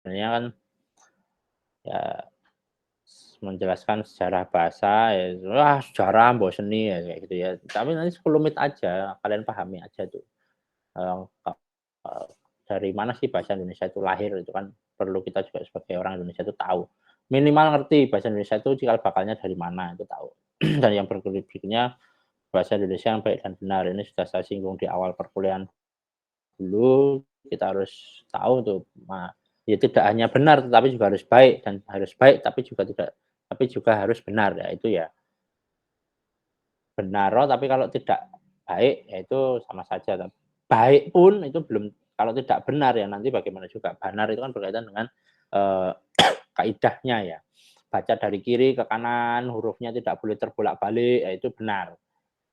sebenarnya kan ya menjelaskan sejarah bahasa ya, wah sejarah mbok seni ya kayak gitu ya. Tapi nanti 10 menit aja, kalian pahami aja tuh, eee, ka dari mana sih bahasa Indonesia itu lahir itu kan perlu kita juga sebagai orang Indonesia itu tahu. Minimal ngerti bahasa Indonesia itu cikal bakalnya dari mana itu tahu. Dan yang berikutnya bahasa Indonesia yang baik dan benar ini sudah saya singgung di awal perkuliahan dulu, kita harus tahu tuh ya tidak hanya benar tetapi juga harus baik dan harus baik tapi juga harus benar ya itu ya. Benar tapi kalau tidak baik ya itu sama saja. Baik pun itu belum kalau tidak benar ya nanti bagaimana juga. Benar itu kan berkaitan dengan, eee, kaidahnya ya. Baca dari kiri ke kanan, hurufnya tidak boleh terbolak-balik, ya itu benar.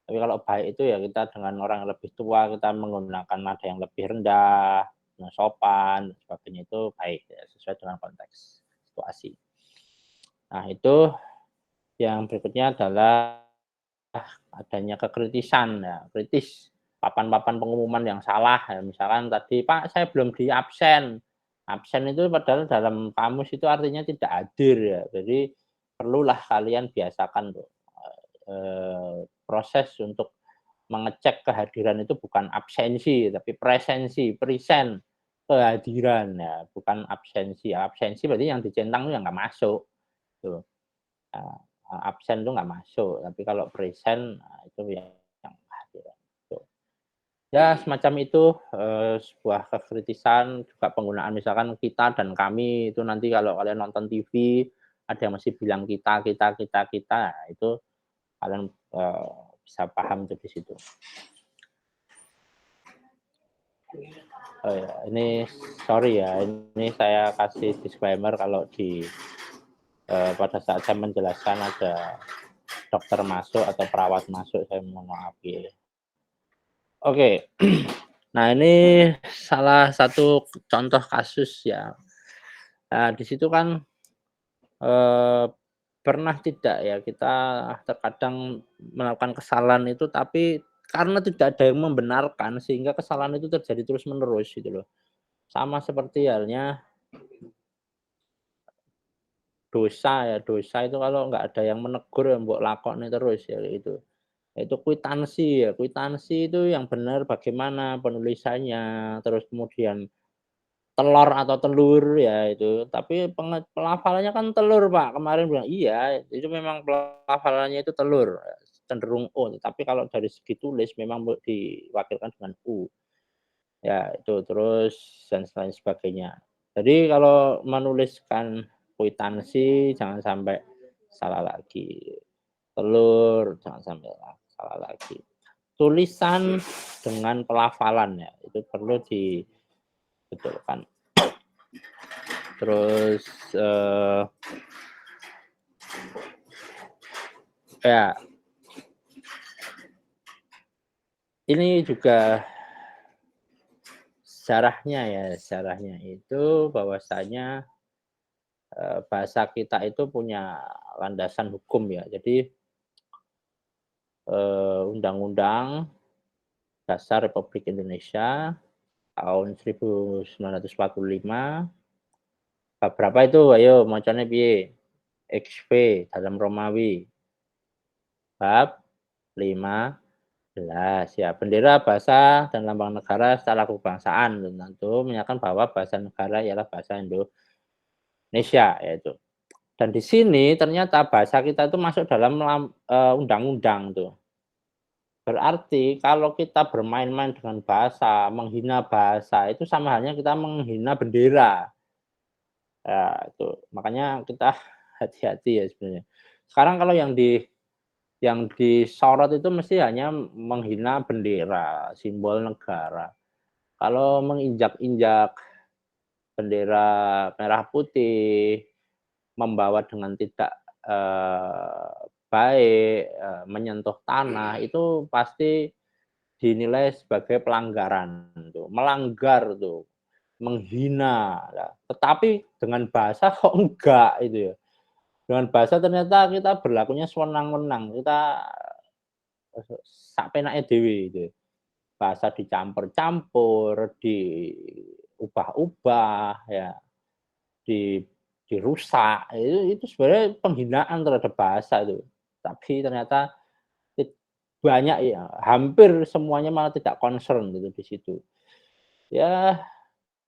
Tapi kalau baik itu ya kita dengan orang yang lebih tua, kita menggunakan nada yang lebih rendah, yang sopan, dan sebagainya itu baik ya, sesuai dengan konteks situasi. Nah itu yang berikutnya adalah adanya kekritisan ya, kritis, papan-papan pengumuman yang salah ya, misalkan tadi, "Pak, saya belum di absen." Absen itu padahal dalam kamus itu artinya tidak hadir ya. Jadi perlulah kalian biasakan tuh, proses untuk mengecek kehadiran itu bukan absensi, tapi presensi, present, kehadiran ya, bukan absensi. Absensi berarti yang dicentang itu yang nggak masuk, tuh. Nah, absen itu nggak masuk, tapi kalau present, nah itu yang kehadiran, gitu. Ya semacam itu, sebuah kekritisan, juga penggunaan misalkan kita dan kami, itu nanti kalau kalian nonton TV, ada yang masih bilang kita, nah itu kalian, bisa paham tuh di situ. Oh ya, ini sorry ya, ini saya kasih disclaimer kalau pada saat saya menjelaskan ada dokter masuk atau perawat masuk, saya mohon maaf ya. Oke, nah ini salah satu contoh kasus ya. Nah, di situ kan, eee, pernah tidak ya kita terkadang melakukan kesalahan itu, tapi karena tidak ada yang membenarkan sehingga kesalahan itu terjadi terus-menerus gitu loh. Sama seperti halnya dosa itu kalau nggak ada yang menegur ya mbok lakoni terus ya kayak gitu. Itu kwitansi ya, kwitansi itu yang benar bagaimana penulisannya, terus kemudian telur atau telur ya itu, tapi pelafalannya kan telur Pak, kemarin bilang, "Iya, itu memang pelafalannya itu telur, cenderung O, tapi kalau dari segi tulis memang diwakilkan dengan U." Ya itu, terus dan lain sebagainya. Jadi kalau menuliskan kwitansi jangan sampai salah lagi, telur jangan sampai salah lagi. Tulisan dengan pelafalan ya, itu perlu dibetulkan. Terus, ya ini juga sejarahnya itu bahwasanya, bahasa kita itu punya landasan hukum ya. Jadi, Undang-Undang Dasar Republik Indonesia tahun 1945, bab berapa itu? Ayo macane piye? XV dalam Romawi, bab 15 ya, bendera, bahasa, dan lambang negara secara kebangsaan tentu menyatakan bahwa bahasa negara ialah bahasa Indonesia, yaitu. Dan di sini ternyata bahasa kita itu masuk dalam undang-undang tuh. Berarti kalau kita bermain-main dengan bahasa, menghina bahasa, itu sama halnya kita menghina bendera. Ya itu, makanya kita hati-hati ya sebenarnya. Sekarang kalau yang disorot itu mesti hanya menghina bendera, simbol negara. Kalau menginjak-injak bendera merah putih, membawa dengan tidak, baik, menyentuh tanah, itu pasti dinilai sebagai pelanggaran tuh, melanggar tuh, menghina. Nah, tetapi dengan bahasa kok enggak itu ya. Dengan bahasa ternyata kita berlakunya sewenang-wenang, kita, sakpenake dhewe gitu. Bahasa dicampur-campur, diubah-ubah ya. di dirusak, itu sebenarnya penghinaan terhadap bahasa itu. Tapi ternyata it banyak ya, hampir semuanya malah tidak concern gitu di situ. Ya,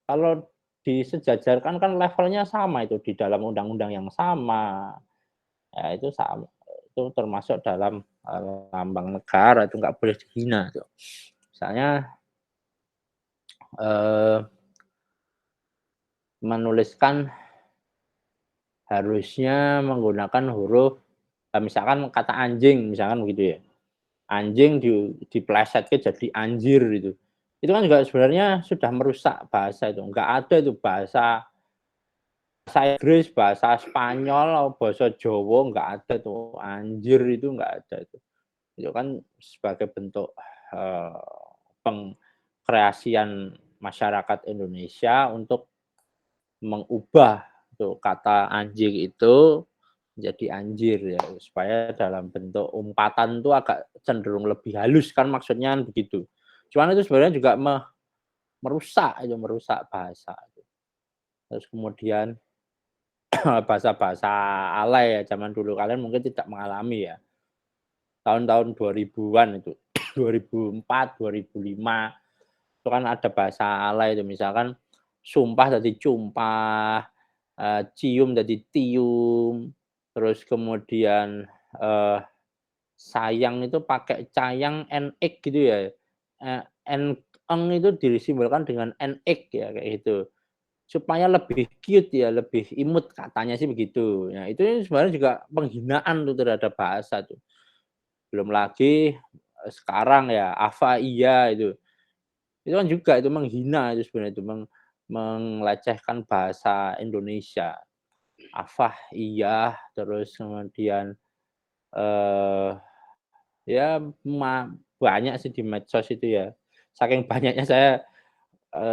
kalau disejajarkan kan levelnya sama itu, di dalam undang-undang yang sama, ya itu sama, itu termasuk dalam, lambang negara, itu nggak boleh dihina tuh. Misalnya, eee, menuliskan harusnya menggunakan huruf, misalkan kata anjing, misalkan begitu ya. Anjing diplesetke jadi anjir gitu. Itu kan juga sebenarnya sudah merusak bahasa itu, nggak ada itu bahasa Inggris, bahasa Spanyol, bahasa Jawa nggak ada tuh, anjir itu nggak ada itu. Itu kan sebagai bentuk, eee, pengkreasian masyarakat Indonesia untuk mengubah tuh kata anjing itu jadi anjir ya, supaya dalam bentuk umpatan tuh agak cenderung lebih halus kan maksudnya kan begitu. Cuman itu sebenarnya juga merusak itu, merusak bahasa. Terus kemudian bahasa-bahasa alay ya zaman dulu, kalian mungkin tidak mengalami ya, tahun-tahun 2000-an itu, 2004, 2005, itu kan ada bahasa alay itu, misalkan sumpah jadi cumpah, cium jadi tium, terus kemudian, eee sayang itu pakai cayang, NX gitu ya, eng itu disimbolkan dengan NX ya, kayak gitu. Supaya lebih cute ya, lebih imut katanya sih begitu. Nah, itu sebenarnya juga penghinaan tuh terhadap bahasa tuh. Belum lagi, sekarang ya, apa iya itu. Itu kan juga itu menghina itu sebenarnya itu, melecehkan bahasa Indonesia. Afah, iya, terus kemudian, eee ya, banyak sih di medsos itu ya. Saking banyaknya saya,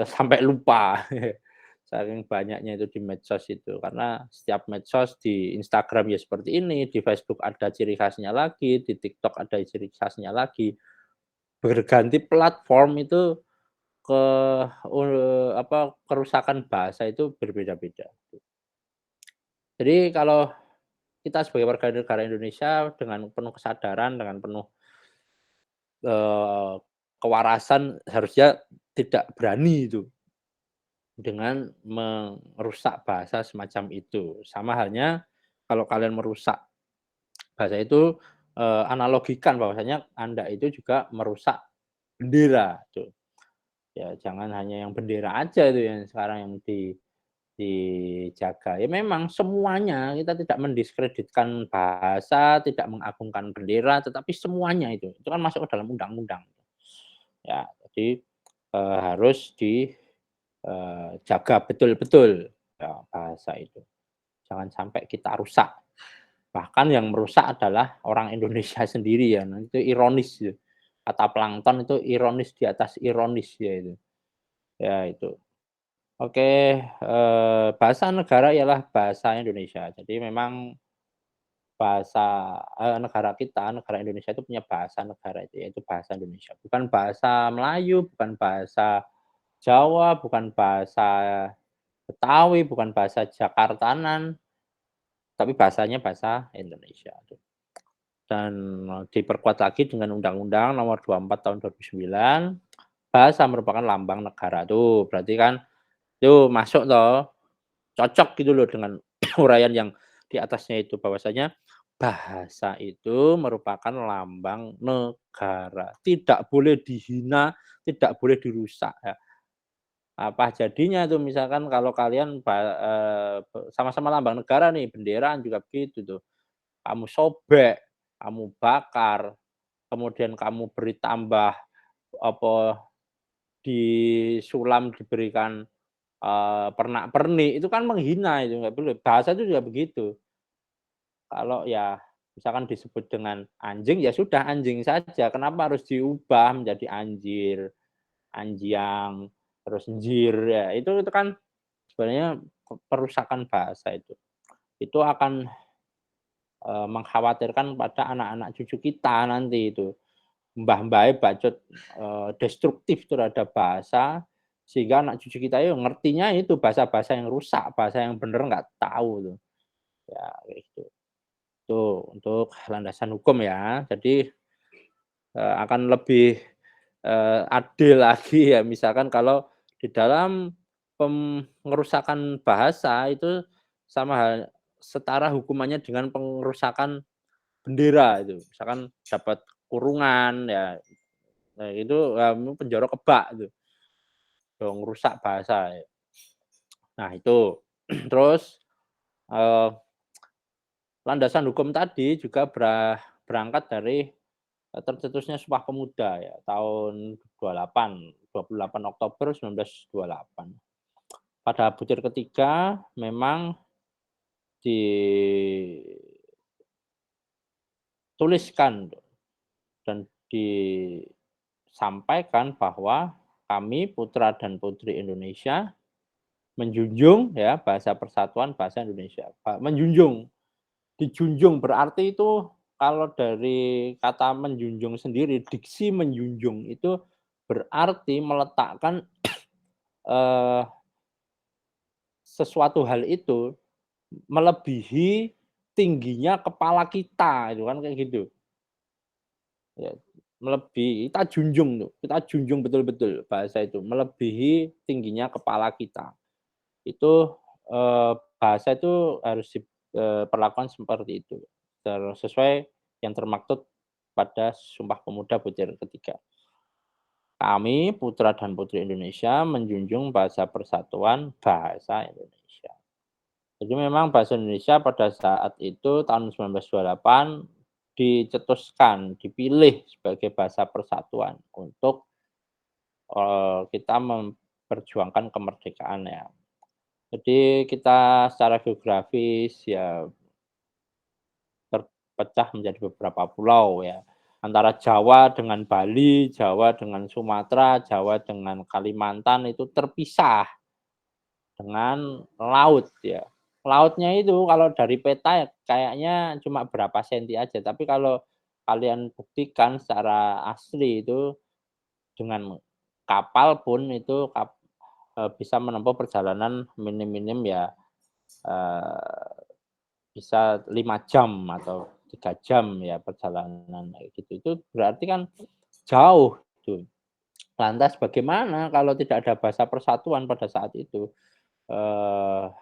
sampai lupa. Saking banyaknya itu di medsos itu. Karena setiap medsos di Instagram ya seperti ini, di Facebook ada ciri khasnya lagi, di TikTok ada ciri khasnya lagi. Berganti platform itu ke kerusakan bahasa itu berbeda-beda. Jadi kalau kita sebagai warga negara Indonesia dengan penuh kesadaran, dengan penuh Eee, kewarasan harusnya tidak berani itu dengan merusak bahasa semacam itu. Sama halnya kalau kalian merusak bahasa itu, analogikan bahwasanya Anda itu juga merusak bendera tuh. Ya jangan hanya yang bendera aja itu yang sekarang yang dijaga. Ya memang semuanya kita tidak mendiskreditkan bahasa, tidak mengagungkan bendera, tetapi semuanya itu kan masuk ke dalam undang-undang. Ya, jadi, harus jaga betul-betul, ya bahasa itu. Jangan sampai kita rusak. Bahkan yang merusak adalah orang Indonesia sendiri ya, nah itu ironis ya. Kata plankton itu ironis di atas ironis ya itu. Ya itu. Oke, bahasa negara ialah bahasa Indonesia. Jadi memang bahasa, negara kita, negara Indonesia itu punya bahasa negara itu, yaitu bahasa Indonesia. Bukan bahasa Melayu, bukan bahasa Jawa, bukan bahasa Betawi, bukan bahasa Jakartanan, tapi bahasanya bahasa Indonesia tuh. Dan diperkuat lagi dengan Undang-Undang Nomor 24 Tahun 2009, bahasa merupakan lambang negara tuh. Berarti kan itu masuk toh, cocok gitu loh dengan uraian yang di atasnya itu, bahwasanya bahasa itu merupakan lambang negara, tidak boleh dihina, tidak boleh dirusak ya. Apa jadinya tuh misalkan kalau kalian sama-sama lambang negara nih, bendera juga begitu tuh, kamu sobek, kamu bakar, kemudian kamu beri tambah, apa, disulam diberikan, pernak-pernik, itu kan menghina itu, nggak boleh. Bahasa itu juga begitu. Kalau ya misalkan disebut dengan anjing, ya sudah anjing saja, kenapa harus diubah menjadi anjir, anjang, terus njir, ya itu kan sebenarnya perusakan bahasa itu. Itu akan, mengkhawatirkan pada anak-anak cucu kita nanti itu. Mbah-mbahé bacot, destruktif terhadap bahasa, Sehingga anak cucu kita itu ngertinya itu bahasa-bahasa yang rusak, bahasa yang bener nggak tahu tuh. Ya kayak gitu. Tuh untuk landasan hukum ya. Jadi, akan lebih, adil lagi ya misalkan kalau di dalam pengerusakan bahasa itu sama setara hukumannya dengan pengerusakan bendera itu. Misalkan dapat kurungan ya, nah itu, penjara kebak itu, dong ngerusak bahasa ya. Nah itu. Terus, eee, landasan hukum tadi juga berangkat dari, tercetusnya Sumpah Pemuda ya tahun 28 Oktober 1928. Pada butir ketiga memang dituliskan dan disampaikan bahwa kami putra dan putri Indonesia menjunjung ya bahasa persatuan bahasa Indonesia. Menjunjung, dijunjung berarti itu kalau dari kata menjunjung sendiri, diksi menjunjung itu berarti meletakkan, eee, sesuatu hal itu melebihi tingginya kepala kita, itu kan kayak gitu. Ya, melebihi, kita junjung tuh, kita junjung betul-betul bahasa itu, melebihi tingginya kepala kita. Itu, bahasa itu harus diperlakukan seperti itu, sesuai yang termaktub pada Sumpah Pemuda butir ketiga. Kami, putra dan putri Indonesia, menjunjung bahasa persatuan bahasa Indonesia. Jadi memang bahasa Indonesia pada saat itu tahun 1928 dicetuskan, dipilih sebagai bahasa persatuan untuk, kita memperjuangkan kemerdekaan ya. Jadi kita secara geografis ya terpecah menjadi beberapa pulau ya, antara Jawa dengan Bali, Jawa dengan Sumatera, Jawa dengan Kalimantan itu terpisah dengan laut ya. Lautnya itu kalau dari peta ya kayaknya cuma berapa senti aja, tapi kalau kalian buktikan secara asli itu dengan kapal pun itu bisa menempuh perjalanan minim-minim ya, eee bisa 5 jam atau 3 jam ya perjalanan kayak gitu. Itu berarti kan jauh tuh. Lantas bagaimana kalau tidak ada bahasa persatuan pada saat itu? Eee,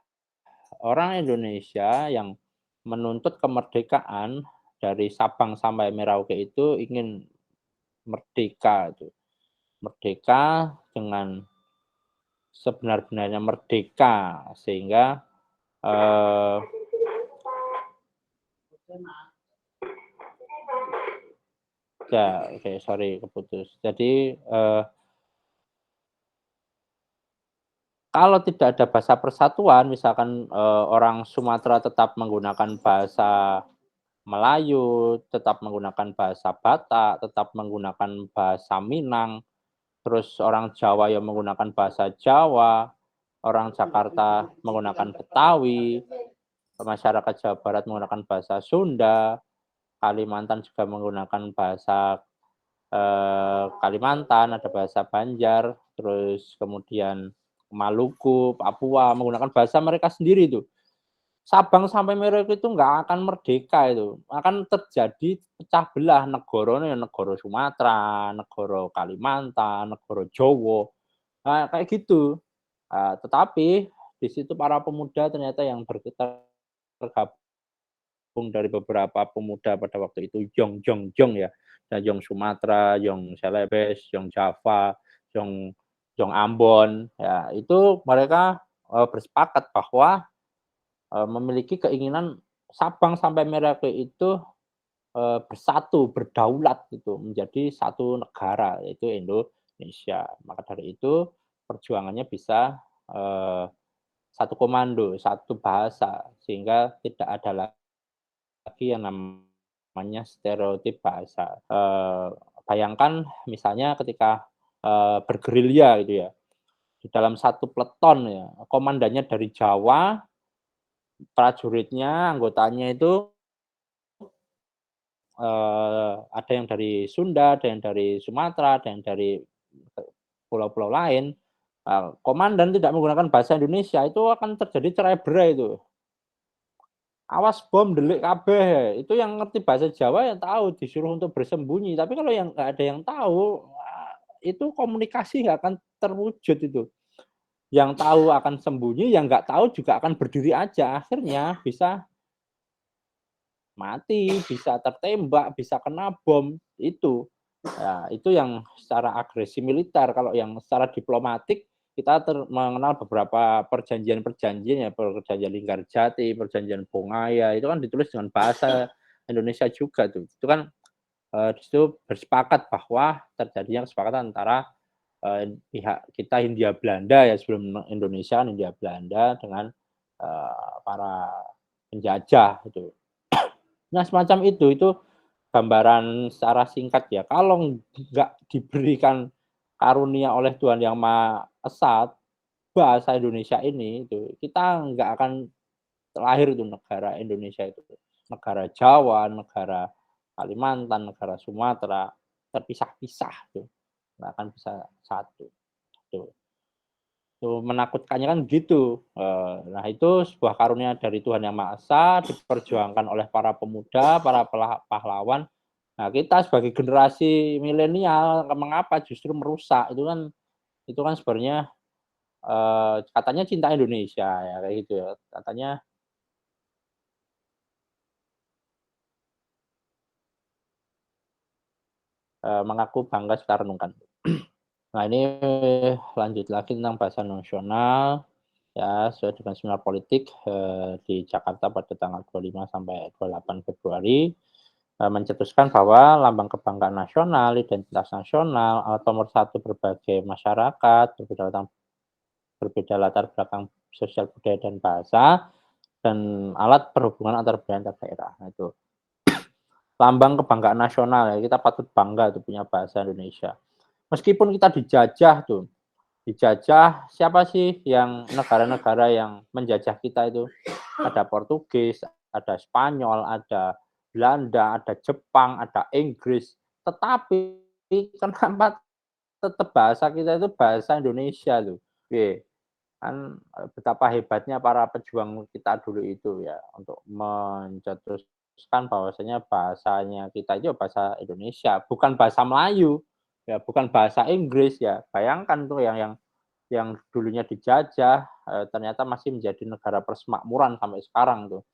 Orang Indonesia yang menuntut kemerdekaan dari Sabang sampai Merauke itu ingin merdeka itu. Merdeka dengan sebenar-benarnya merdeka sehingga, eee ya, oke, sorry keputus. Jadi, kalau tidak ada bahasa persatuan, misalkan, orang Sumatera tetap menggunakan bahasa Melayu, tetap menggunakan bahasa Batak, tetap menggunakan bahasa Minang, terus orang Jawa yang menggunakan bahasa Jawa, orang Jakarta menggunakan Betawi, masyarakat Jawa Barat menggunakan bahasa Sunda, Kalimantan juga menggunakan bahasa, Kalimantan, ada bahasa Banjar, terus kemudian Maluku, Papua menggunakan bahasa mereka sendiri itu. Sabang sampai Merauke itu nggak akan merdeka itu, akan terjadi pecah belah negarane ya negara Sumatera, negara Kalimantan, negara Jawa, nah kayak gitu. Tetapi di situ para pemuda ternyata yang tergabung dari beberapa pemuda pada waktu itu Jong ya, ada Jong Sumatera, Jong Celebes, Jong Java, Jong Jong Ambon, ya itu mereka, bersepakat bahwa, memiliki keinginan Sabang sampai Merauke itu, bersatu, berdaulat gitu, menjadi satu negara yaitu Indonesia. Maka dari itu perjuangannya bisa, eee, satu komando, satu bahasa, sehingga tidak ada lagi yang namanya stereotip bahasa. Bayangkan misalnya ketika, bergerilya gitu ya, di dalam satu peleton ya, komandannya dari Jawa, prajuritnya, anggotanya itu, ada yang dari Sunda, ada yang dari Sumatera, ada yang dari pulau-pulau lain. Komandan tidak menggunakan bahasa Indonesia itu akan terjadi cerai-berai itu. "Awas bom, delik kabeh." Itu yang ngerti bahasa Jawa yang tahu disuruh untuk bersembunyi, tapi kalau yang nggak ada yang tahu, itu komunikasi nggak akan terwujud itu. Yang tahu akan sembunyi, yang nggak tahu juga akan berdiri aja, akhirnya bisa mati, bisa tertembak, bisa kena bom, itu. Ya, itu yang secara agresi militer, kalau yang secara diplomatik kita mengenal beberapa perjanjian-perjanjian ya, perjanjian Linggarjati, perjanjian Bongaya, itu kan ditulis dengan bahasa Indonesia juga tuh. Itu kan, di situ bersepakat bahwa terjadinya kesepakatan antara, pihak kita Hindia Belanda ya, sebelum Indonesia kan Hindia Belanda dengan, para penjajah itu. Nah, semacam itu gambaran secara singkat ya. Kalau nggak diberikan karunia oleh Tuhan Yang Maha Esa, bahasa Indonesia ini itu, kita nggak akan lahir itu negara Indonesia itu. Negara Jawa, negara Kalimantan, negara Sumatera, terpisah-pisah tuh, nggak akan bisa satu, tuh. Tuh, menakutkannya kan gitu. Nah itu sebuah karunia dari Tuhan Yang Maha Esa, diperjuangkan oleh para pemuda, para pahlawan. Nah kita sebagai generasi milenial, mengapa justru merusak, itu kan sebenarnya, katanya cinta Indonesia ya, kayak gitu ya. Katanya, mengaku bangga kita renungkan. Nah ini lanjut lagi tentang bahasa nasional, ya sesuai dengan seminar politik, di Jakarta pada tanggal 25 sampai 28 Februari. Mencetuskan bahwa lambang kebanggaan nasional, identitas nasional, atau pemersatu berbagai masyarakat, berbeda latar belakang sosial budaya dan bahasa, dan alat perhubungan antar budaya antar daerah. Nah itu, lambang kebanggaan nasional ya, kita patut bangga tuh punya bahasa Indonesia. Meskipun kita dijajah tuh, dijajah siapa sih yang negara-negara yang menjajah kita itu? Ada Portugis, ada Spanyol, ada Belanda, ada Jepang, ada Inggris. Tetapi kenapa tetap bahasa kita itu bahasa Indonesia tuh? Oke, kan betapa hebatnya para pejuang kita dulu itu ya untuk mencetuskan bahwasanya bahasanya kita itu bahasa Indonesia, bukan bahasa Melayu, ya bukan bahasa Inggris ya. Bayangkan tuh yang dulunya dijajah, ternyata masih menjadi negara persemakmuran sampai sekarang tuh.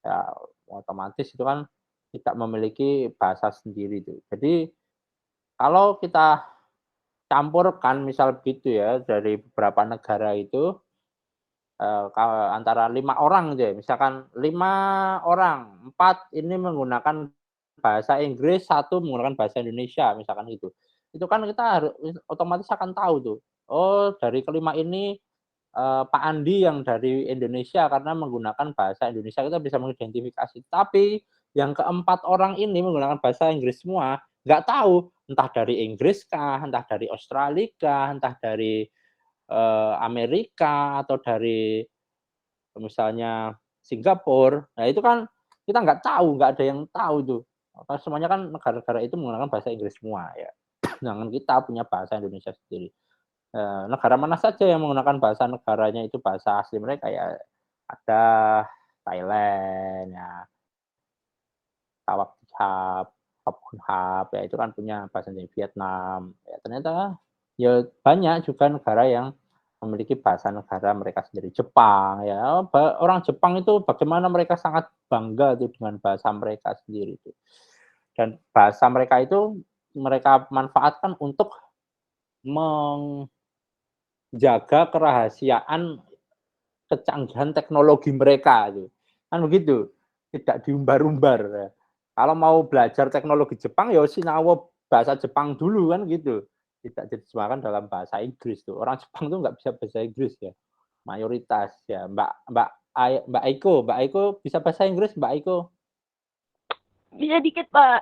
Ya otomatis itu kan tidak memiliki bahasa sendiri tuh. Jadi kalau kita campurkan misal begitu ya dari beberapa negara itu, antara 5 orang gitu ya, misalkan 5 orang, 4 ini menggunakan bahasa Inggris, satu menggunakan bahasa Indonesia misalkan gitu. Itu kan kita otomatis akan tahu tuh, oh dari kelima ini, Pak Andi yang dari Indonesia karena menggunakan bahasa Indonesia, kita bisa mengidentifikasi. Tapi yang keempat orang ini menggunakan bahasa Inggris semua, nggak tahu entah dari Inggris kah, entah dari Australia kah, entah dari, Amerika atau dari misalnya Singapura. Nah itu kan kita nggak tahu, nggak ada yang tahu tuh. Semuanya kan negara-negara itu menggunakan bahasa Inggris semua ya. Sedangkan kita punya bahasa Indonesia sendiri. Negara mana saja yang menggunakan bahasa negaranya itu bahasa asli mereka ya, ada Thailand ya, Tawak Chap, Hap ya itu kan punya bahasa sendiri, Vietnam, ya ternyata ya banyak juga negara yang memiliki bahasa negara mereka sendiri. Jepang ya, orang Jepang itu bagaimana mereka sangat bangga tuh dengan bahasa mereka sendiri itu. Dan bahasa mereka itu mereka manfaatkan untuk menjaga kerahasiaan kecanggihan teknologi mereka itu, kan begitu, tidak diumbar-umbar ya. Kalau mau belajar teknologi Jepang ya sinau bahasa Jepang dulu kan gitu, tidak diterjemahkan dalam bahasa Inggris tuh. Orang Jepang tuh nggak bisa bahasa Inggris ya, mayoritas ya. Mbak Aiko bisa bahasa Inggris Mbak Aiko? Bisa dikit, Pak.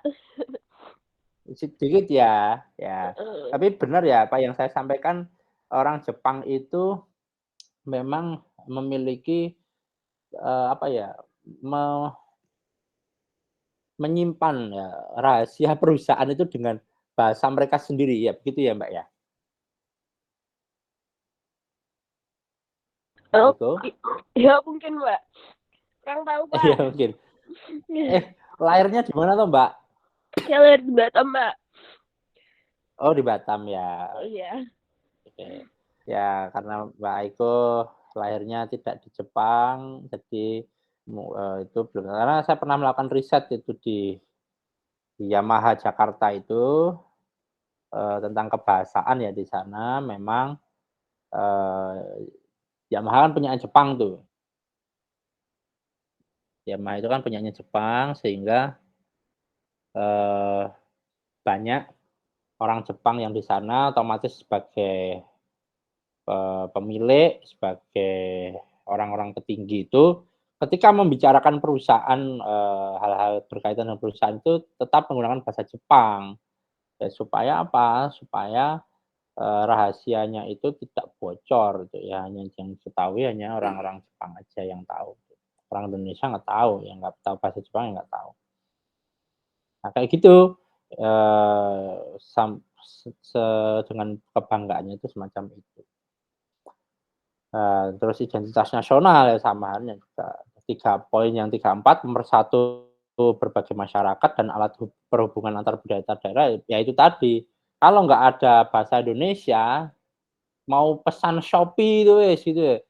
Sedikit ya, ya. Heeh. Tapi benar ya apa yang saya sampaikan, orang Jepang itu memang memiliki, apa ya, me menyimpan ya, rahasia perusahaan itu dengan bahasa mereka sendiri ya, begitu ya, Mbak, ya? Oh, Aiko? ya mungkin, Mbak. Kurang tahu, Pak. Iya mungkin. Lahirnya di mana tuh, Mbak? Saya lahir di Batam, Mbak. Oh, di Batam ya. Oh iya. Oke. Ya, karena Mbak Aiko lahirnya tidak di Jepang, jadi itu belum. Karena saya pernah melakukan riset itu di Yamaha Jakarta itu tentang kebahasaan ya di sana memang Yamaha kan punyanya Jepang tuh. Yamaha itu kan punyanya Jepang sehingga eee, banyak orang Jepang yang di sana otomatis sebagai pemilik, sebagai orang-orang petinggi itu, ketika membicarakan perusahaan, hal-hal berkaitan dengan perusahaan itu tetap menggunakan bahasa Jepang. Ya supaya apa? Supaya, rahasianya itu tidak bocor gitu ya, hanya yang diketahui hanya orang-orang Jepang aja yang tahu. Orang Indonesia nggak tahu, yang nggak tahu bahasa Jepang ya nggak tahu. Nah kayak gitu, eee, sam se se dengan kebanggaannya itu semacam itu. Terus identitas nasional ya sama halnya juga. 3 poin yang 3 4 pemersatu berbagai masyarakat dan alat perhubungan antar budaya antar daerah, ya itu tadi, kalau nggak ada bahasa Indonesia, mau pesan Shopee itu wis gitu ya,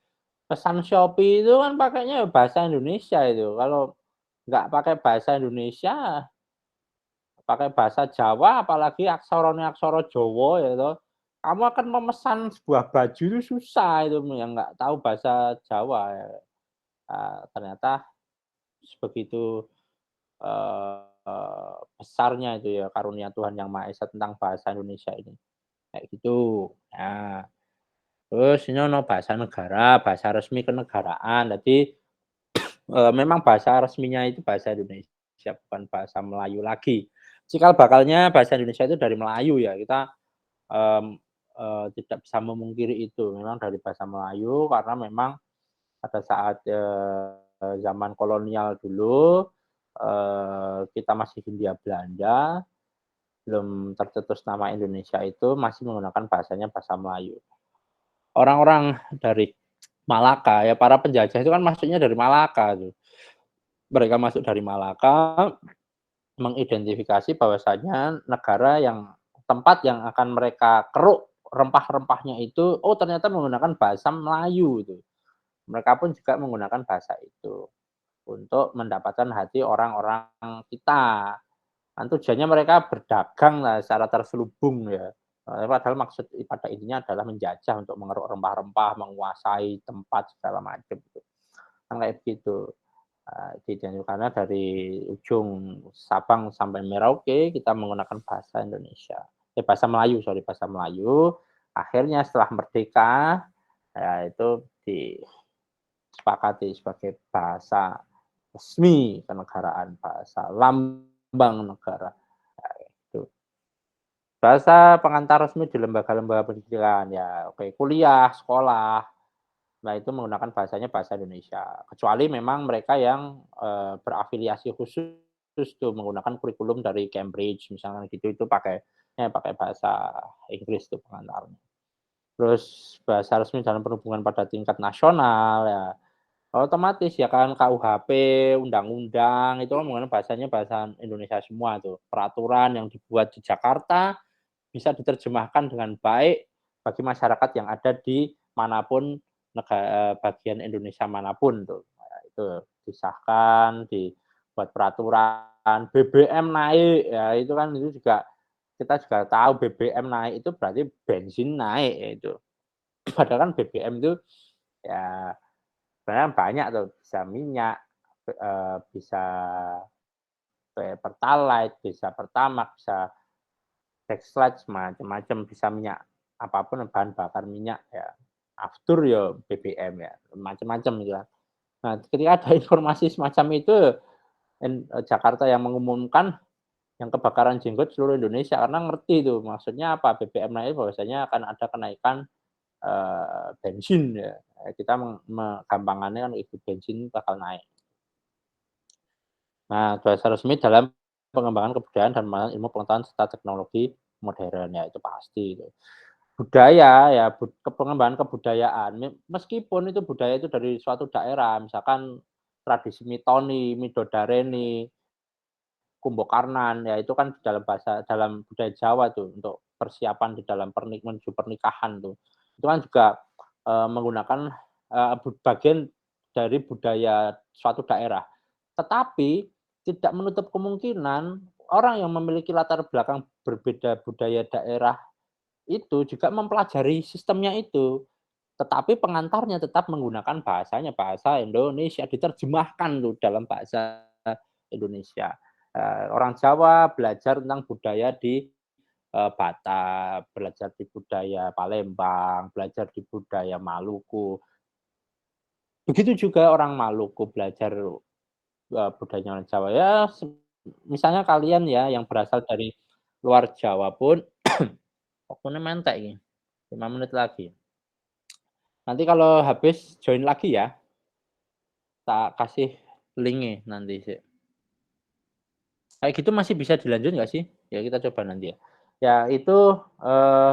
pesan Shopee itu kan pakainya ya bahasa Indonesia itu, kalau nggak pakai bahasa Indonesia, pakai bahasa Jawa apalagi aksorane aksara Jawa ya toh, kamu akan memesan sebuah baju itu susah itu yang nggak tahu bahasa Jawa ya. Ternyata sebegitu, besarnya itu ya karunia Tuhan Yang Maha Esa tentang bahasa Indonesia ini, kayak gitu. Nah, terus ini ono bahasa negara, bahasa resmi kenegaraan. Jadi, memang bahasa resminya itu bahasa Indonesia, bukan bahasa Melayu lagi. Cikal bakalnya bahasa Indonesia itu dari Melayu ya, kita, mmm, tidak bisa memungkiri itu, memang dari bahasa Melayu karena memang pada saat, zaman kolonial dulu, kita masih Hindia Belanda, belum tercetus nama Indonesia itu masih menggunakan bahasanya bahasa Melayu. Orang-orang dari Malaka, ya para penjajah itu kan masuknya dari Malaka tuh. Mereka masuk dari Malaka, mengidentifikasi bahwasanya negara yang tempat yang akan mereka keruk rempah-rempahnya itu, oh ternyata menggunakan bahasa Melayu itu. Mereka pun juga menggunakan bahasa itu untuk mendapatkan hati orang-orang kita. Kan tujuannya mereka berdagang lah secara terselubung ya. Padahal maksud pada intinya adalah menjajah untuk mengeruk rempah-rempah, menguasai tempat segala macam gitu. Kan kayak begitu. Karena dari ujung Sabang sampai Merauke kita menggunakan bahasa Indonesia. Bahasa Melayu, sorry, bahasa Melayu. Akhirnya setelah merdeka, ya itu disepakati sebagai bahasa resmi kenegaraan, bahasa lambang negara. Ya, itu. Bahasa pengantar resmi di lembaga-lembaga pendidikan, ya oke, kuliah, sekolah, nah itu menggunakan bahasanya bahasa Indonesia. Kecuali memang mereka yang, berafiliasi khusus tuh menggunakan kurikulum dari Cambridge misalnya gitu, itu pakai bahasa Inggris tuh pengantarnya. Terus bahasa resmi dalam perhubungan pada tingkat nasional, ya otomatis ya kan KUHP, undang-undang, itu kan menggunakan bahasanya bahasa Indonesia semua tuh. Peraturan yang dibuat di Jakarta bisa diterjemahkan dengan baik bagi masyarakat yang ada di manapun bagian Indonesia manapun tuh. Nah, itu disahkan, dibuat peraturan, BBM naik, ya itu kan itu juga kita juga tahu BBM naik itu berarti bensin naik ya itu. Padahal kan BBM itu ya sebenarnya banyak tuh, bisa minyak, bisa Pertalite, bisa Pertamax, bisa Dexlite, macam-macam, bisa minyak apapun bahan bakar minyak ya, aftur ya BBM ya, macam-macam gitu kan. Nah, ketika ada informasi semacam itu, Jakarta yang mengumumkan yang kebakaran jenggot seluruh Indonesia karena ngerti itu maksudnya apa, BBM naik bahwasanya akan ada kenaikan, bensin ya. Kita gampangannya kan itu bensin bakal naik. Nah, bahasa resmi dalam pengembangan kebudayaan dan pengembangan ilmu pengetahuan serta teknologi modern, ya itu pasti itu. budaya ya, pengembangan kebudayaan. Meskipun itu budaya itu dari suatu daerah, misalkan tradisi mitoni, midodareni, kumbokarnan, ya itu kan dalam budaya Jawa tuh untuk persiapan di dalam menuju pernikahan tuh. Itu kan juga, menggunakan, bagian dari budaya suatu daerah. Tetapi tidak menutup kemungkinan orang yang memiliki latar belakang berbeda budaya daerah itu juga mempelajari sistemnya itu, tetapi pengantarnya tetap menggunakan bahasanya, bahasa Indonesia, diterjemahkan tuh dalam bahasa Indonesia. Orang Jawa belajar tentang budaya di, Batak, belajar di budaya Palembang, belajar di budaya Maluku. Begitu juga orang Maluku belajar, budayanya orang Jawa. Ya misalnya kalian ya yang berasal dari luar Jawa pun waktunya mentek ini, 5 menit lagi. Nanti kalau habis join lagi ya, tak kasih link-nya nanti sih. Kayak gitu masih bisa dilanjut nggak sih? Ya kita coba nanti ya. Ya itu, eee,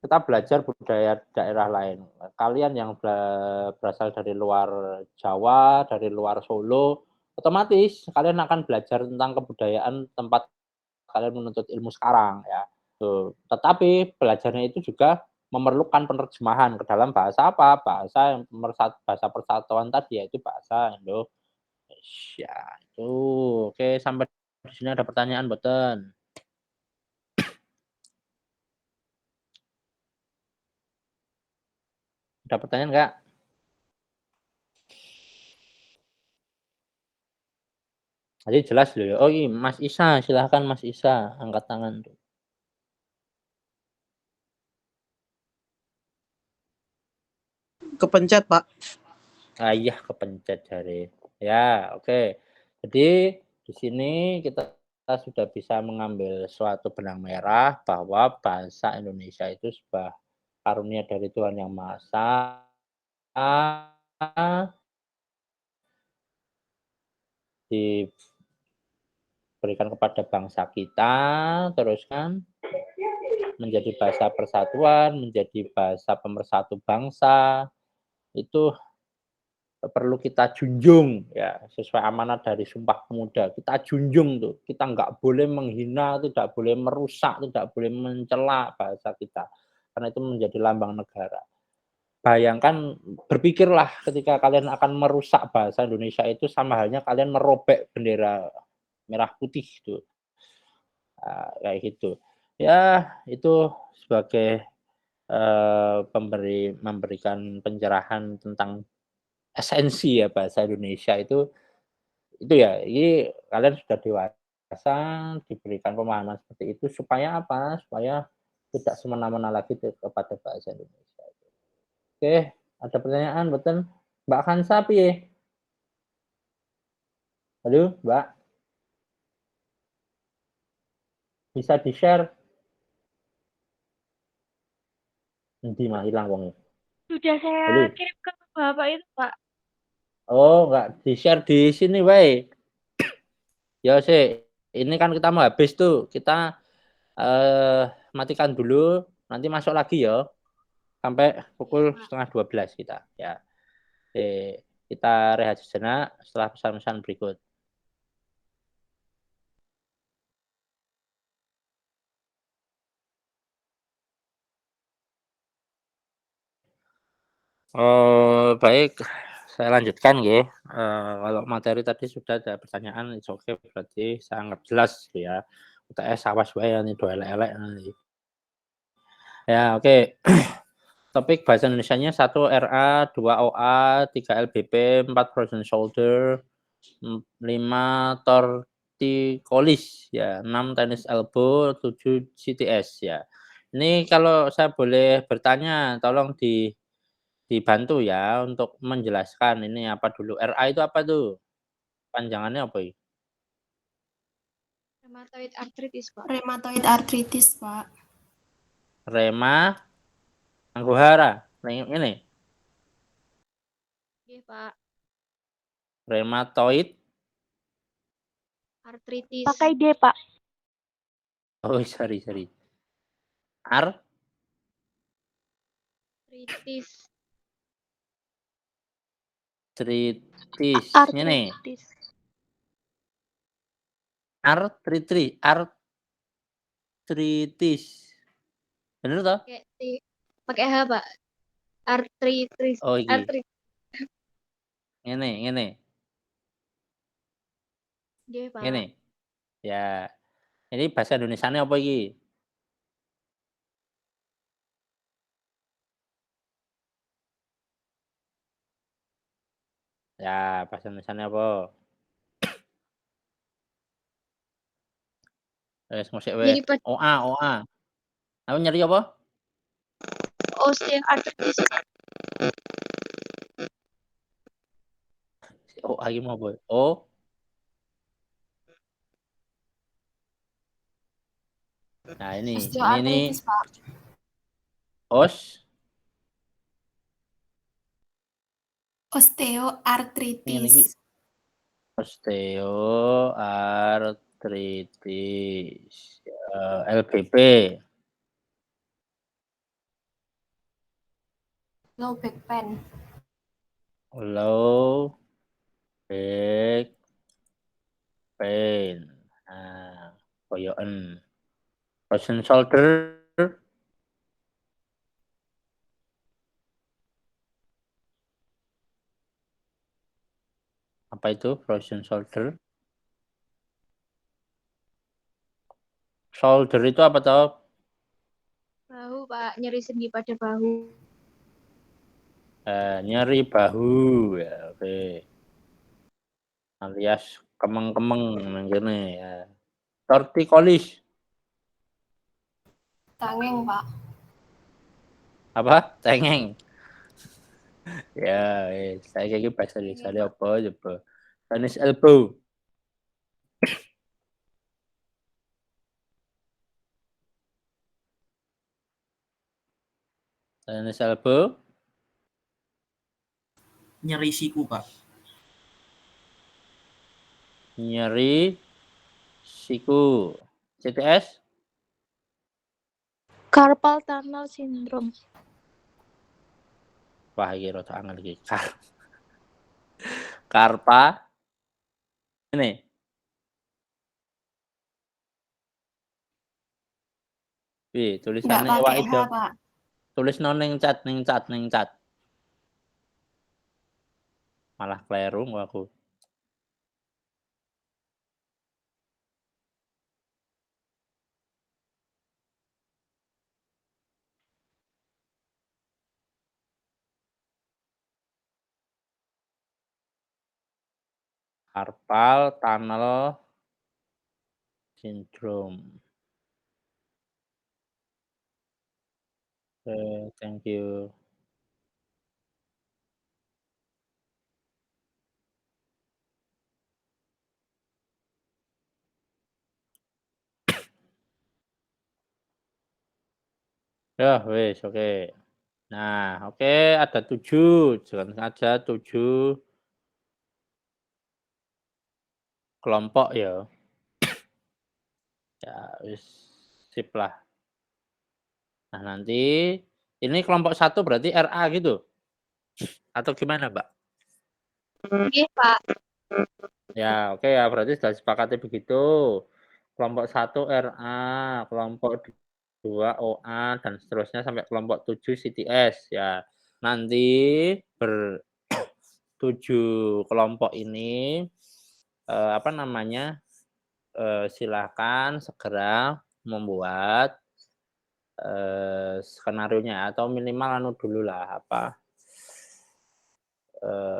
kita belajar budaya daerah lain. Kalian yang berasal dari luar Jawa, dari luar Solo, otomatis kalian akan belajar tentang kebudayaan tempat kalian menuntut ilmu sekarang ya, tuh. Tetapi belajarnya itu juga memerlukan penerjemahan ke dalam bahasa apa, bahasa yang bahasa persatuan tadi yaitu bahasa Indonesia. Itu, oke sampai di sini ada pertanyaan mboten? Ada pertanyaan nggak? Tadi jelas loh ya. Oh iya Mas Isa, silahkan Mas Isa, angkat tangan tuh. Kepencet, Pak. Ah, iya kepencet jare. Ya, oke. Jadi di sini kita sudah bisa mengambil suatu benang merah bahwa bahasa Indonesia itu sebuah karunia dari Tuhan Yang Maha Esa, diberikan kepada bangsa kita, terus kan menjadi bahasa persatuan, menjadi bahasa pemersatu bangsa, itu perlu kita junjung ya, sesuai amanat dari Sumpah Pemuda. Kita junjung tuh, kita nggak boleh menghina, tidak boleh merusak, tidak boleh mencela bahasa kita, karena itu menjadi lambang negara. Bayangkan, berpikirlah ketika kalian akan merusak bahasa Indonesia itu sama halnya kalian merobek bendera merah putih itu, kayak gitu. Ya itu sebagai, memberikan pencerahan tentang esensi ya bahasa Indonesia itu ya, ini kalian sudah dewasa, diberikan pemahaman seperti itu supaya apa, supaya tidak semena-mena lagi kepada bahasa Indonesia. Oke, ada pertanyaan mboten? Mbak Kansa piye? Halo, Mbak, bisa di-share? Endi mah ilang wonge? Sudah saya Halo? kirim ke Bapak itu, Pak. Oh, nggak di-share di sini wae? Ya sik, ini kan kita mau habis tuh, kita, matikan dulu, nanti masuk lagi ya, sampai Iya, pukul Pak. setengah 12 kita, ya. Oke, kita rehat sejenak setelah pesan-pesan berikut. Oh, baik, saya lanjutkan ya. Kalau materi tadi sudah ada pertanyaan, it's okay, berarti sangat jelas ya. UTS awas wae nih do elek-elek nanti. Ya, oke. Topik bahasa Indonesianya 1 RA, 2 OA, 3 LBP, 4 frozen shoulder, 5 torticollis ya, 6 tennis elbow, 7 CTS ya. Ini kalau saya boleh bertanya, tolong dibantu ya untuk menjelaskan ini apa dulu, RA itu apa tuh? Panjangannya apa ini? Rheumatoid arthritis, Pak. Rheumatoid arthritis, Pak. Rema Anggohara, ini Nggih, Pak. rheumatoid. Artritis. Pakai D, Pak. Oh, sorry. Ar Artritis. Tritis. Ngene. Artritis. Artritis. Bener toh? Pakai H, Pak. Artritis. Oh iki. Ngene. Nggih, Pak. Ngene. Ya. Ini bahasa Indonesiane apa iki? Ya, bahasa Indonesiane apa? Wes ngosek weh. Nyeri OA. Apa nyeri apa? osteoartritis. OA iki mau apa? O. Nah, ini Osteoartritis, Pak. Ngene iki. Osteoartritis. Osteoartritis. LBP. Low back pain. Low back pain. Nah, koyoken. Frozen shoulder. Apa itu frozen shoulder? Shoulder itu apa toh? Bahu, Pak. Nyeri sendi pada bahu. Nyeri bahu. Ya, oke. Alias kemeng-kemeng nang kene ya. Torticollis. Tangeng, Pak. Apa? Cengeng. Ya, saya kayak bahasa Indonesia apa coba. Tennis elbow. Tennis elbow. Nyeri siku, Pak. Nyeri siku. CTS. Carpal tunnel syndrome. Wah, iki rada angel iki. Karpa. Ini. Wih, Nggak tulisannya pakai awak H, itu. Pak. Tulis ning chat. Malah kleru aku. Carpal tunnel syndrome. Oke, thank you. Ya, wis, oke. Nah, oke, ada 7. Jangan saja 7 kelompok ya. Ya, wis sip lah. Nah, nanti ini kelompok 1 berarti RA gitu? Atau gimana, Mbak? Nggih, Pak. Ya, oke ya, berarti sudah sepakati begitu. Kelompok 1 RA, kelompok 2 OA, dan seterusnya sampai kelompok 7 CTS ya. Nanti 7 kelompok ini apa namanya? Silakan segera membuat skenarionya atau minimal anu dululah apa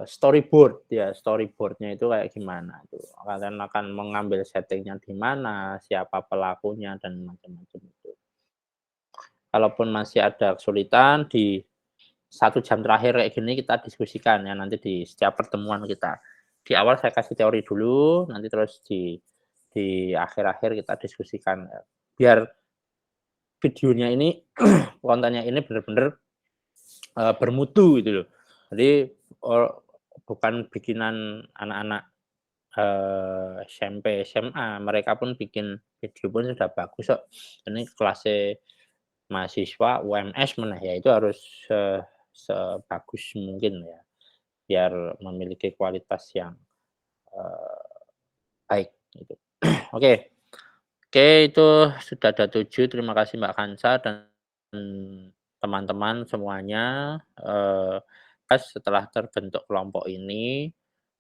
storyboard ya, storyboard-nya itu kayak gimana tuh. Kalian akan mengambil setting-nya di mana, siapa pelakunya dan macam-macam itu. Kalaupun masih ada kesulitan di 1 jam terakhir kayak gini kita diskusikan ya nanti di setiap pertemuan kita. Di awal saya kasih teori dulu, nanti terus di akhir-akhir kita diskusikan biar videonya ini kontennya ini benar-benar bermutu gitu loh. Jadi bukan bikinan anak-anak SMP, SMA, mereka pun bikin video pun sudah bagus kok. Ini kelasnya mahasiswa UMS meneh ya itu harus sebagus mungkin ya, biar memiliki kualitas yang, baik gitu. Oke. Oke, itu sudah ada 7, terima kasih Mbak Kansa dan teman-teman semuanya, setelah terbentuk kelompok ini,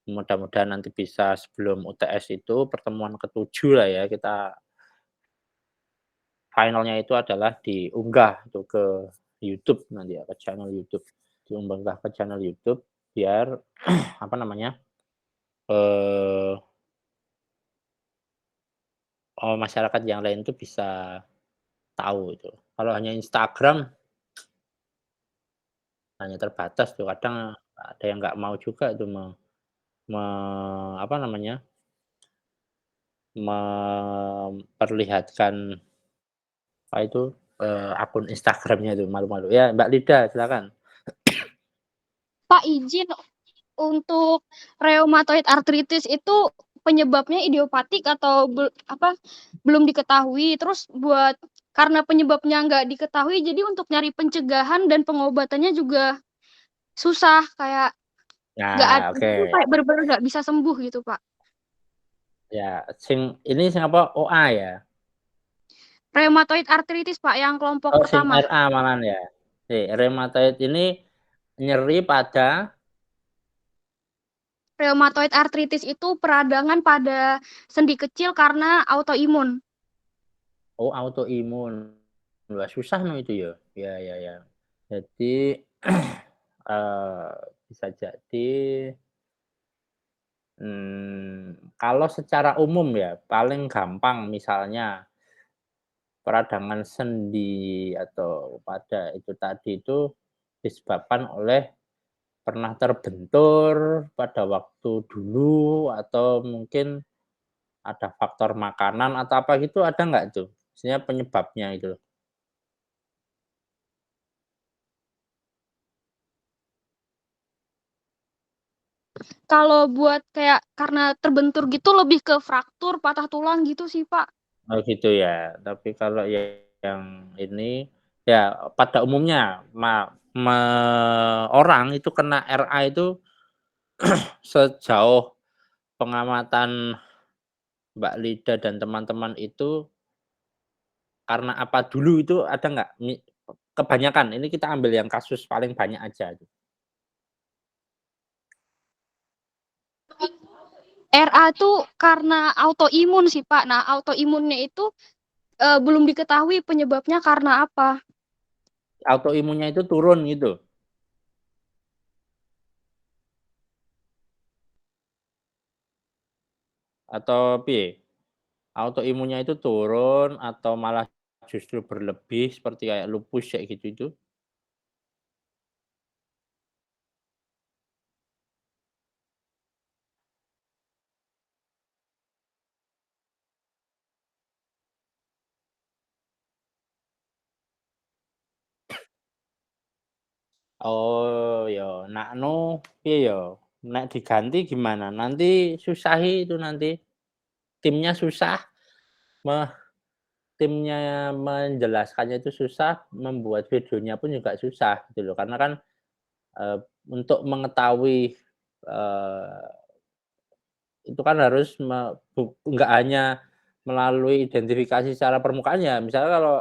mudah-mudahan nanti bisa sebelum UTS itu pertemuan ke-7 lah ya, kita finalnya itu adalah diunggah itu ke YouTube nanti ya, ke channel YouTube. Diunggah ke channel YouTube biar apa namanya, eee, masyarakat yang lain tuh bisa tahu itu. Kalau hanya Instagram hanya terbatas tuh, kadang ada yang nggak mau juga tuh me apa namanya, memperlihatkan apa itu, akun Instagram-nya itu, malu-malu. Ya, Mbak Lida silakan. Pak, izin untuk rheumatoid arthritis itu penyebabnya idiopatik atau belum diketahui. Terus karena penyebabnya nggak diketahui, jadi untuk nyari pencegahan dan pengobatannya juga susah, kayak Nah, itu tuh oke. kayak bener-bener nggak bisa sembuh gitu, Pak. Ya, ini sing apa, OA ya? Rheumatoid arthritis, Pak, yang kelompok Oh, sing pertama. RA malahan ya? Rheumatoid ini nyeri pada Rheumatoid arthritis itu peradangan pada sendi kecil karena autoimun. autoimun. Wah, susah no itu ya? Ya ya ya. Jadi, bisa jadi kalau secara umum ya, paling gampang misalnya peradangan sendi atau pada itu tadi itu disebabkan oleh pernah terbentur pada waktu dulu atau mungkin ada faktor makanan atau apa gitu ada nggak tuh? Maksudnya penyebabnya itu? Kalau buat kayak karena terbentur gitu lebih ke fraktur, patah tulang gitu sih, Pak. Oh gitu ya, tapi kalau yang ini, ya pada umumnya orang itu kena RA itu sejauh pengamatan Mbak Lida dan teman-teman itu karena apa dulu itu ada nggak? Kebanyakan, ini kita ambil yang kasus paling banyak aja gitu. RA tuh karena autoimun sih, Pak. Nah, autoimunnya itu belum diketahui penyebabnya karena apa. Autoimunnya itu turun gitu? Atau piye? Autoimunnya itu turun atau malah justru berlebih seperti kayak lupus kayak gitu itu? Oh, ya nakno piye ya, nek diganti gimana? Nanti susahi itu nanti, timnya susah, me timnya menjelaskannya itu susah, membuat videonya pun juga susah gitu loh. Karena kan, untuk mengetahui, eee, itu kan harus nggak hanya melalui identifikasi secara permukaan ya, misalnya kalau,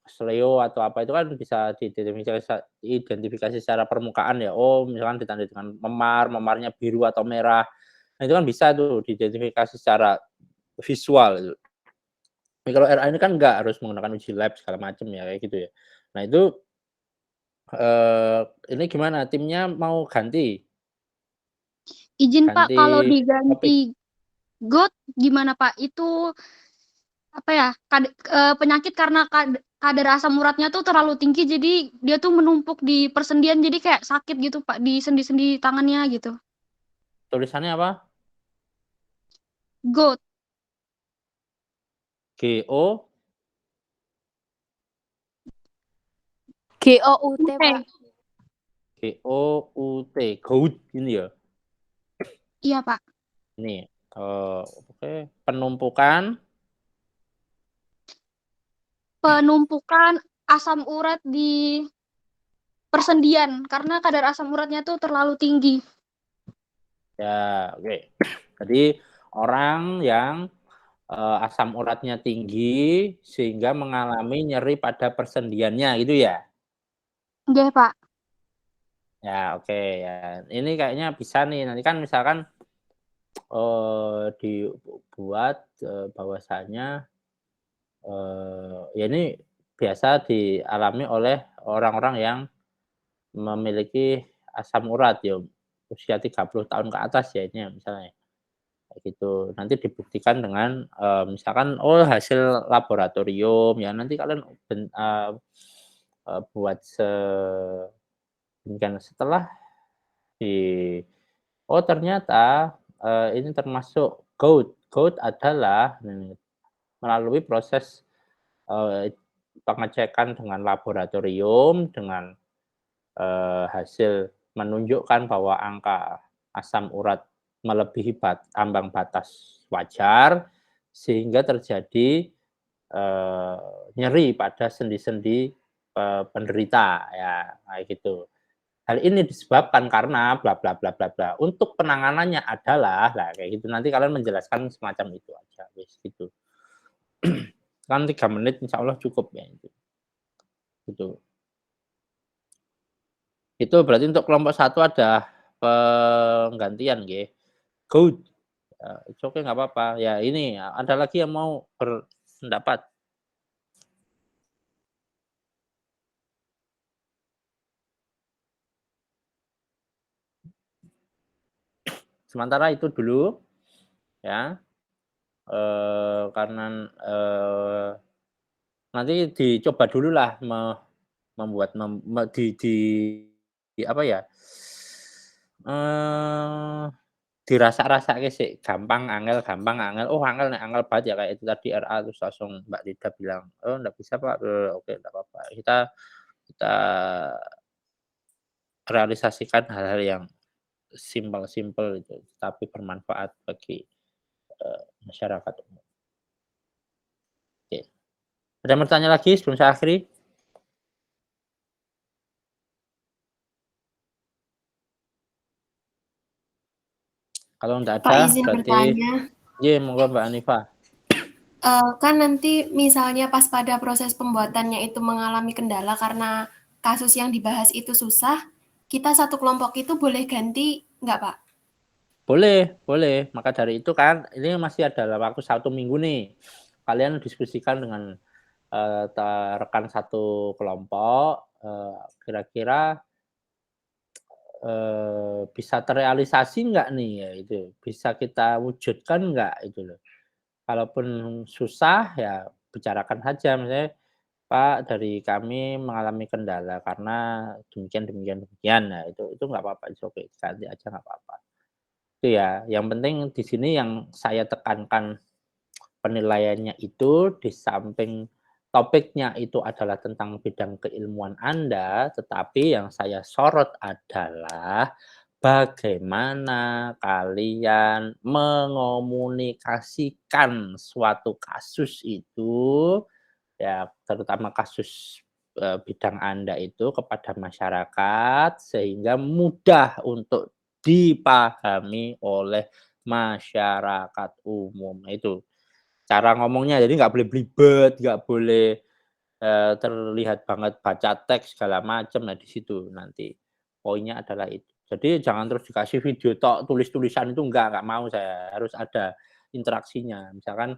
keseleo atau apa itu kan bisa diidentifikasi secara permukaan ya, oh misalkan ditandai dengan memar, memarnya biru atau merah. Nah itu kan bisa tuh diidentifikasi secara visual gitu. Tapi kalau RA ini kan enggak, harus menggunakan uji lab segala macam ya, kayak gitu ya. Nah itu, ini gimana timnya mau ganti? Izin, Pak, Ganti kalau topik? diganti GOT gimana, Pak? Itu apa ya? Penyakit karena kadar asam uratnya tuh terlalu tinggi, jadi dia tuh menumpuk di persendian, jadi kayak sakit gitu, Pak, di sendi-sendi tangannya gitu. Tulisannya apa? GOT. GO GOUT, Pak. Oke. GOUT, gout ini ya? Iya, Pak. Ini, oke, penumpukan penumpukan asam urat di persendian karena kadar asam uratnya tuh terlalu tinggi. Ya, oke. Jadi orang yang asam uratnya tinggi sehingga mengalami nyeri pada persendiannya gitu ya? Nggih, Pak. Ya, oke ya. Ini kayaknya bisa nih, nanti kan misalkan, dibuat, bahwasanya, ya ini biasa dialami oleh orang-orang yang memiliki asam urat ya, usia 30 tahun ke atas ya ini ya misalnya, kayak gitu. Nanti dibuktikan dengan, misalkan, oh hasil laboratorium ya nanti kalian buat sedemikian setelah di oh ternyata, ini termasuk gout. Gout adalah melalui proses, pengecekan dengan laboratorium, dengan, hasil menunjukkan bahwa angka asam urat melebihi ambang batas wajar, sehingga terjadi, eee, nyeri pada sendi-sendi, penderita, ya kayak gitu. Hal ini disebabkan karena bla bla bla bla bla. Untuk penanganannya adalah, lah kayak gitu. Nanti kalian menjelaskan semacam itu aja, wis gitu. Kan 3 menit insya Allah cukup ya itu, gitu. Itu berarti untuk kelompok satu ada penggantian nggih, good, it's okay nggak apa-apa. Ya ini, ada lagi yang mau berpendapat? Sementara itu dulu ya, karena, nanti dicoba dululah membuat di apa ya, eee, dirasa-rasake sih, gampang angel, oh angel nek angel banget ya kayak itu tadi RA terus langsung Mbak Rida bilang, "Oh ndak bisa Pak," oke ndak apa-apa. Kita kita realisasikan hal-hal yang simpel-simpel itu, tapi bermanfaat bagi, masyarakat umum. Oke. Ada yang mau tanya lagi sebelum saya akhiri? Kalau ndak Pak ada izin berarti bertanya, iya monggo Mbak Hanifah. kan nanti misalnya pas pada proses pembuatannya itu mengalami kendala karena kasus yang dibahas itu susah, kita satu kelompok itu boleh ganti nggak, Pak? Boleh boleh. Maka dari itu kan ini masih ada waktu 1 minggu nih. Kalian diskusikan dengan, rekan satu kelompok, kira-kira, bisa terrealisasi nggak nih ya itu, bisa kita wujudkan nggak itu loh. Kalaupun susah ya bicarakan saja misalnya, "Pak, dari kami mengalami kendala karena demikian demikian demikian." Nah itu nggak apa-apa, it's okay, ganti aja nggak apa-apa. Itu ya, yang penting di sini yang saya tekankan penilaiannya itu di samping topiknya itu adalah tentang bidang keilmuan Anda, tetapi yang saya sorot adalah bagaimana kalian mengomunikasikan suatu kasus itu, ya terutama kasus, bidang Anda itu kepada masyarakat sehingga mudah untuk dipahami oleh masyarakat umum, itu. Cara ngomongnya, jadi nggak boleh blibet, nggak boleh, terlihat banget baca teks segala macam, nah di situ nanti poinnya adalah itu. Jadi jangan terus dikasih video tok, tulis-tulisan itu nggak mau saya, harus ada interaksinya. Misalkan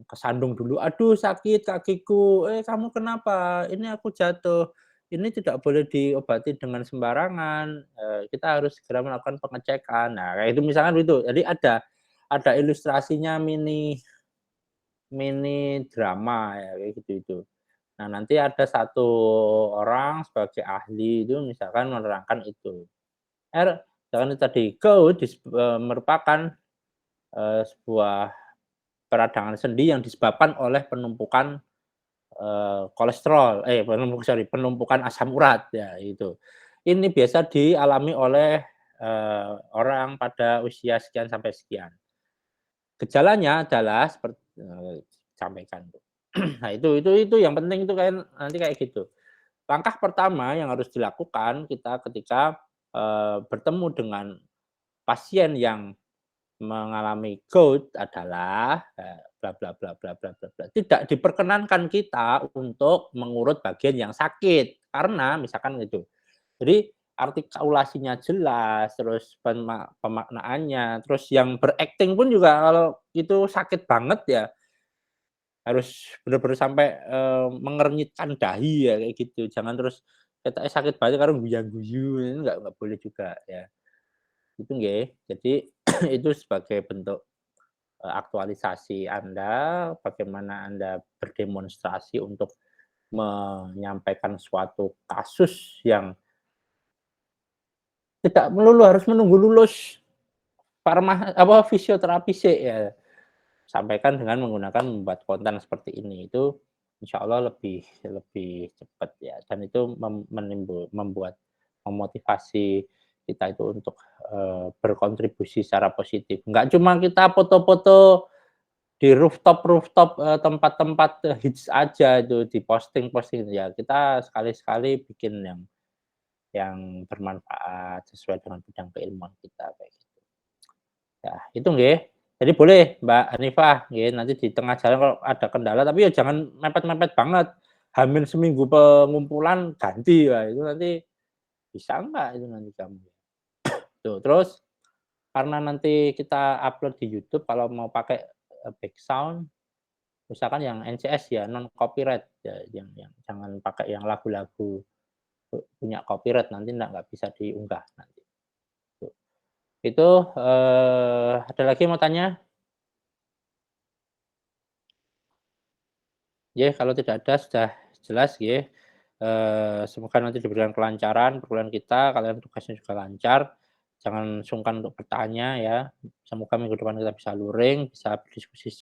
kesandung dulu, "Aduh sakit kakiku," kamu kenapa?" "Ini aku jatuh." "Ini tidak boleh diobati dengan sembarangan, kita harus segera melakukan pengecekan." Nah kayak itu misalkan itu. Jadi ada ilustrasinya mini mini drama ya kayak gitu itu. Nah nanti ada satu orang sebagai ahli itu misalkan menerangkan itu. Jangan itu tadi, merupakan, sebuah peradangan sendi yang disebabkan oleh penumpukan, kolesterol, penumpukan asam urat, ya itu. Ini biasa dialami oleh, orang pada usia sekian sampai sekian. Gejalanya adalah sampaikan tuh. Nah, itu yang penting itu kan nanti kayak gitu. Langkah pertama yang harus dilakukan kita ketika, bertemu dengan pasien yang mengalami gout adalah, bla bla bla bla bla bla bla, tidak diperkenankan kita untuk mengurut bagian yang sakit, karena misalkan gitu. Jadi artikulasinya jelas, terus pemaknaannya, terus yang berakting pun juga kalau itu sakit banget ya, harus bener-bener sampai, mengernyitkan dahi ya kayak gitu. Jangan terus ketoknya sakit banget karena guya-guyu, itu nggak boleh juga ya. Itu nggih. Jadi itu sebagai bentuk, aktualisasi Anda, bagaimana Anda berdemonstrasi untuk menyampaikan suatu kasus yang tidak melulu harus menunggu lulus fisioterapi sih ya. Sampaikan dengan menggunakan membuat konten seperti ini, itu insya Allah lebih lebih cepat ya, dan itu membuat memotivasi kita itu untuk, berkontribusi secara positif. Nggak cuma kita foto-foto di rooftop-rooftop, tempat-tempat, hits aja itu di-posting-posting, ya kita sekali-sekali bikin yang bermanfaat sesuai dengan bidang keilmuan kita, kayak gitu. Ya, itu nggih. Jadi boleh Mbak Hanifah nggih, nanti di tengah jalan kalau ada kendala, tapi ya jangan mepet-mepet banget. Hamin seminggu pengumpulan ganti, wah itu nanti bisa enggak itu nanti kamu. Tuh, terus karena nanti kita upload di YouTube kalau mau pakai, background misalkan yang NCS ya, non copyright ya, yang jangan pakai yang lagu-lagu punya copyright, nanti nggak bisa diunggah nanti. Tuh. Itu, ada lagi mau tanya? Ya, kalau tidak ada sudah jelas ya. Semoga nanti diberikan kelancaran perkuliahan kita, kalian tugasnya juga lancar. Jangan sungkan untuk bertanya ya. Semoga minggu depan kita bisa luring, bisa berdiskusi